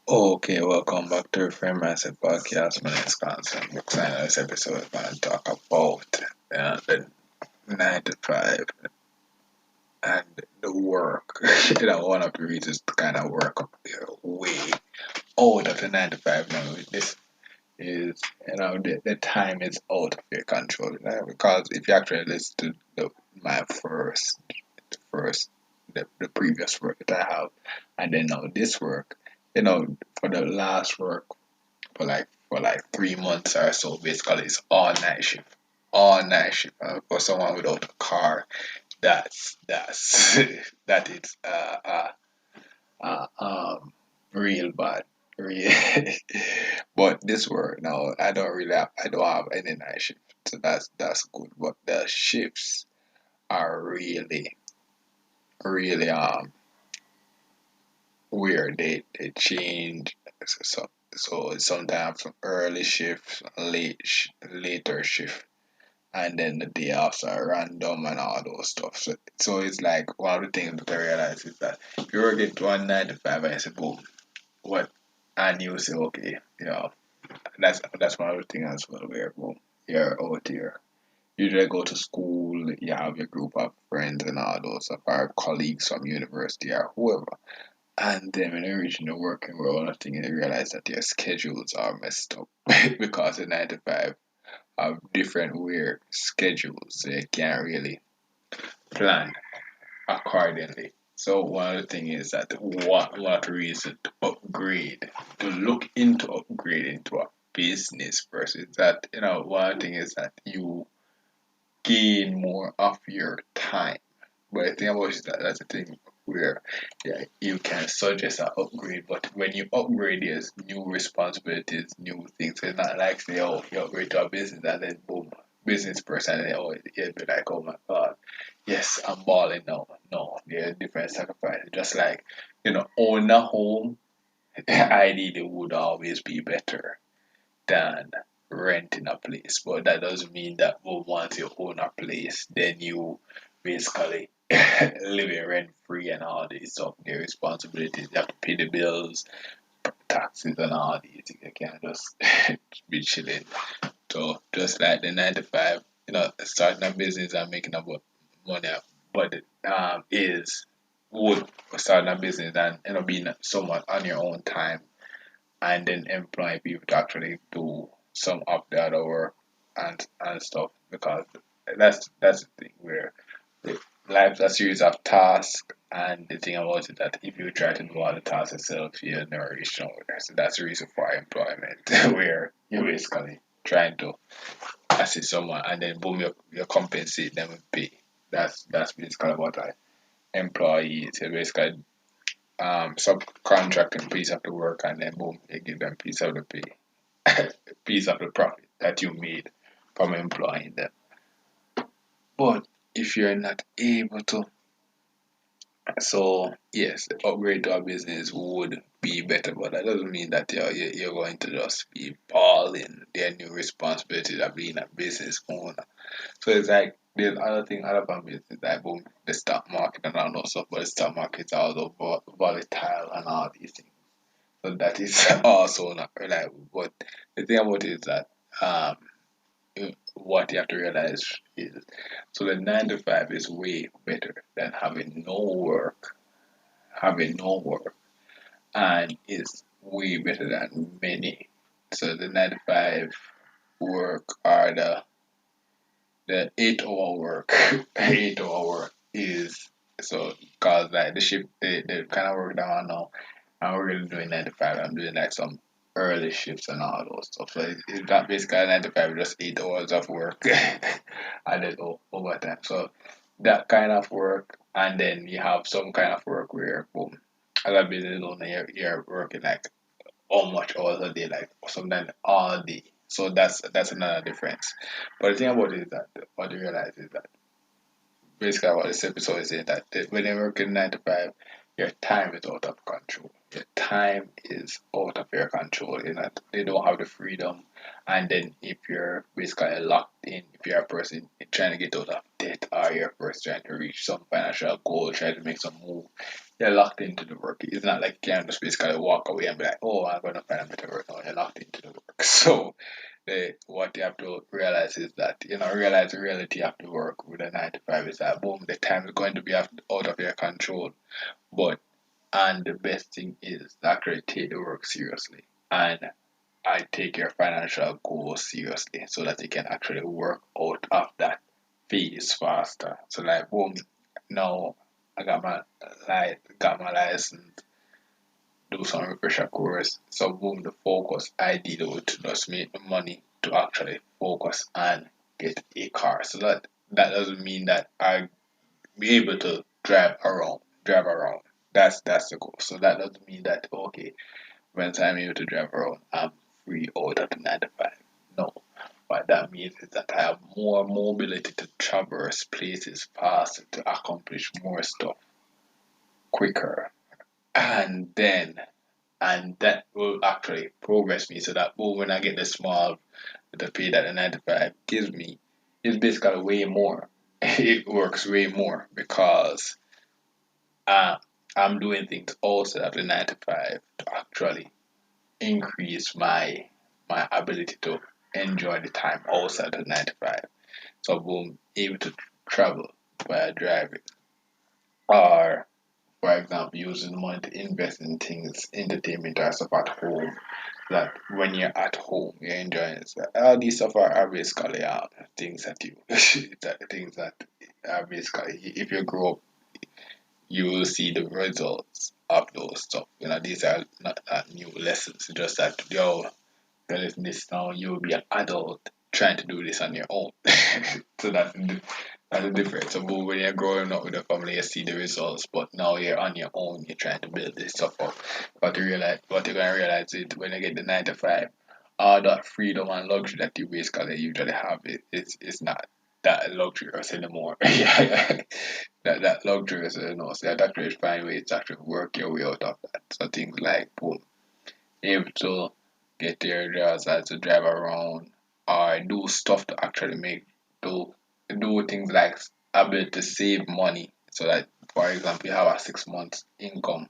Okay, welcome back to Reframe Mindset Podcast. My name is Constant Brooks, and in this episode, we're going to talk about the 9 to 5 and the work. One of the reasons to kind of work way out of the 9 to 5 now. This is, the time is out of your control. Because if you actually listen to my first, the previous work that I have, and then now this work, for the last work for like 3 months or so. Basically, it's all night shift. For someone without a car, that's that is real bad, real. But this work now, I don't have any night shift, so that's good. But the shifts are really weird. They change. So sometimes early shift, later shift, and then the day after random and all those stuff. So it's like one of the things that I realize is that if you work it 1 9 to 5 and you say boom, what, and you say okay, that's one of the things as well where boom, you're out here. You usually go to school, you have your group of friends and all those stuff, or colleagues from university or whoever. And then when you reach in the working world, I think you realize that your schedules are messed up because the 9 to 5 have different weird schedules, so you can't really plan accordingly. So one of the things is that what reason to upgrade, to look into upgrading to a business versus that, one of the things is that you gain more of your time. But the thing about it is that that's the thing where, yeah, you can suggest an upgrade, but when you upgrade, there's new responsibilities, new things. It's not like say, oh, you upgrade to a business and then boom, business person, and then, oh, it'd be like, oh my god, yes, I'm balling now. No, there are different sacrifices. Just like, own a home, ideally would always be better than renting a place. But that doesn't mean that, well, once you own a place, then you basically living rent free and all these stuff. The responsibilities, you have to pay the bills, taxes and all these. You can't just be chilling. So just like the 9 to 5, starting a business and making about money, but is would starting a business and being somewhat on your own time and then employ people to actually do some of the other work and stuff because that's the thing where life's a series of tasks and the thing about it that if you try to do all the tasks yourself you never reach nowhere. So that's the reason for employment where you're basically trying to assist someone and then boom you compensate them with pay. That's basically what I employees. So basically subcontracting piece of the work and then boom, you give them piece of the pay, piece of the profit that you made from employing them. But if you're not able to, so yes, the upgrade to a business would be better, but that doesn't mean that you're going to just be balling their new responsibility of being a business owner. So it's like there's other thing, other business like boom, the stock market and all those stuff, but the stock market is also volatile and all these things. So that is also not reliable. But the thing about it is that um, what you have to realize is so the 9 to 5 is way better than having no work, and is way better than many. So the 9 to 5 work are the 8 hour work. 8 hour work is so because like the kind of work that I know I'm really doing 9 to 5. I'm doing like some early shifts and all those stuff. So it's not basically 9 to 5, just 8 hours of work and then overtime. So that kind of work, and then you have some kind of work where boom, as a business owner, you're working like how much hours a day, like sometimes all day. So that's another difference. But the thing about it is that what you realize is that basically what this episode is saying that when you're working 9 to 5, your time is out of control. Your time is out of your control. They don't have the freedom. And then if you're basically locked in, if you're a person trying to get out of debt or you're first trying to reach some financial goal, trying to make some move, you're locked into the work. It's not like you can just basically walk away and be like, oh, I'm going to find a better work. No, you're locked into the work. So what you have to realize is that, realize the reality of the work with a 9 to 5 is that, boom, the time is going to be out of your control. But, and the best thing is to actually take the work seriously. And I take your financial goals seriously so that you can actually work out of that phase faster. So like boom, now I got my license, do some refresher course. So boom, the focus I did was to just make the money to actually focus and get a car. So that doesn't mean that I be able to drive around. That's the goal. So that doesn't mean that okay, when I'm able to drive around, I'm free out of the 9 to 5. No. What that means is that I have more mobility to traverse places faster to accomplish more stuff quicker. And then and that will actually progress me so that when I get the pay that the 9 to 5 gives me is basically way more. It works way more because uh, I'm doing things also at the 9 to 5 to actually increase my ability to enjoy the time outside of 9 to 5. So boom, able to travel via driving, or for example, using money to invest in things, entertainment or stuff at home. That when you're at home, you're enjoying it. So all these stuff are basically things that you things that are basically if you grow up, you will see the results of those stuff. These are not new lessons. Just that because this now you'll be an adult trying to do this on your own. So that's the difference. So when you're growing up with a family, you see the results, but now you're on your own. You're trying to build this stuff up. What you're gonna realize is when you get the 9 to 5, all that freedom and luxury that you basically usually have, it's not that luxurious anymore. Yeah, that luxurious, so you have to find ways to actually work your way out of that. So things like boom, able to get their driver's license to drive around or do stuff to actually do things like able to save money so that for example you have a 6 months income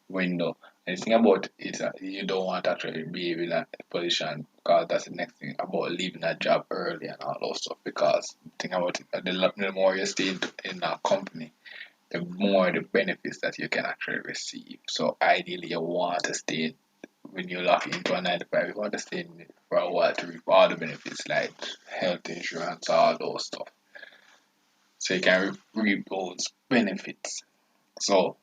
window. And the thing about it is that you don't want to actually be in a position because that's the next thing about leaving a job early and all those stuff because the thing about it the more you stay in a company the more the benefits that you can actually receive. So ideally you want to stay when you lock into a 9 to 5, you want to stay in it for a while to reap all the benefits like health insurance, all those stuff. So you can reap those benefits. So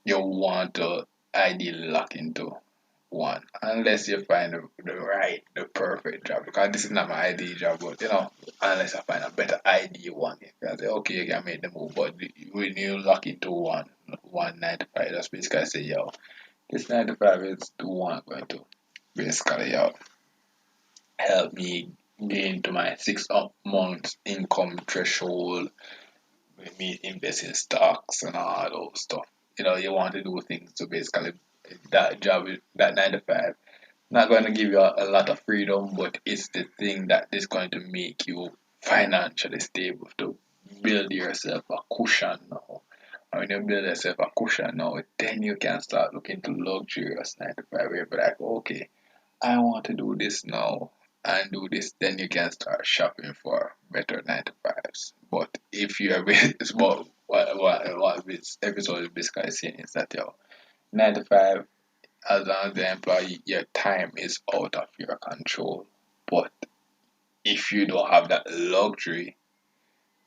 you want to ideally lock into one, unless you find the perfect job. Because this is not my ideal job, but unless I find a better ideal one, you can say, okay, you can make the move. But when you lock into one 9 to 5, that's basically say, yo, this 9 to 5 is the one going to basically help me gain to my 6 months income threshold with me invest in stocks and all those stuff. You want to do things to basically that job that 9 to 5 not going to give you a lot of freedom, but it's the thing that is going to make you financially stable to build yourself a cushion now. And when you build yourself a cushion now, then you can start looking to luxurious 9 to 5 where you be like, okay, I want to do this now and do this, then you can start shopping for better 9 to 5s. But if you are it's what this episode is basically saying is that 9 to 5, as an employee, your time is out of your control. But if you don't have that luxury,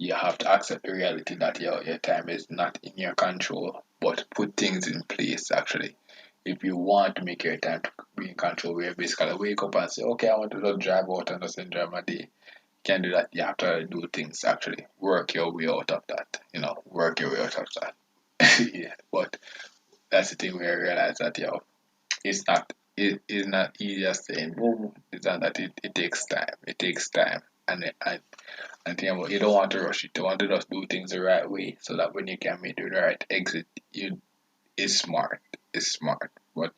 you have to accept the reality that your time is not in your control, but put things in place actually. If you want to make your time to be in control, where you basically wake up and say, okay, I want to just drive out and just enjoy my day. You can do that. You have to do things actually. Work your way out of that. Work your way out of that. Yeah, but that's the thing where I realize that it is not easy as saying boom. It's not that it takes time. It takes time. And think about you don't want to rush it. You want to just do things the right way so that when you can make the right exit, you it's smart. It's smart. But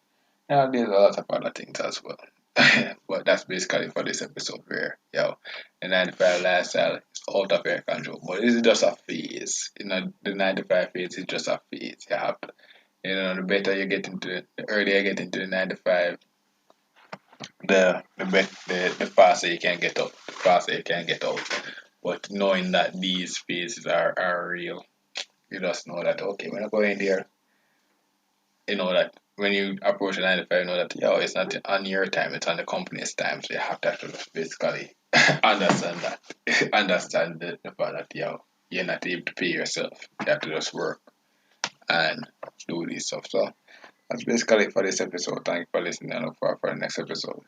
there's a lot of other things as well. But that's basically for this episode where the 9 to 5 lifestyle is out of your control. But it's just a phase. The 9 to 5 phase is just a phase. You have to, the better you get into the earlier you get into the 9 to 5, the faster you can get out. The faster you can get out. But knowing that these phases are real, you just know that okay, when I go in there, you know that when you approach a 9 to 5, you know that it's not on your time, it's on the company's time. So you have to actually basically understand that, understand the fact that you're not able to pay yourself. You have to just work and do this stuff. So that's basically it for this episode. Thank you for listening and look forward for the next episode.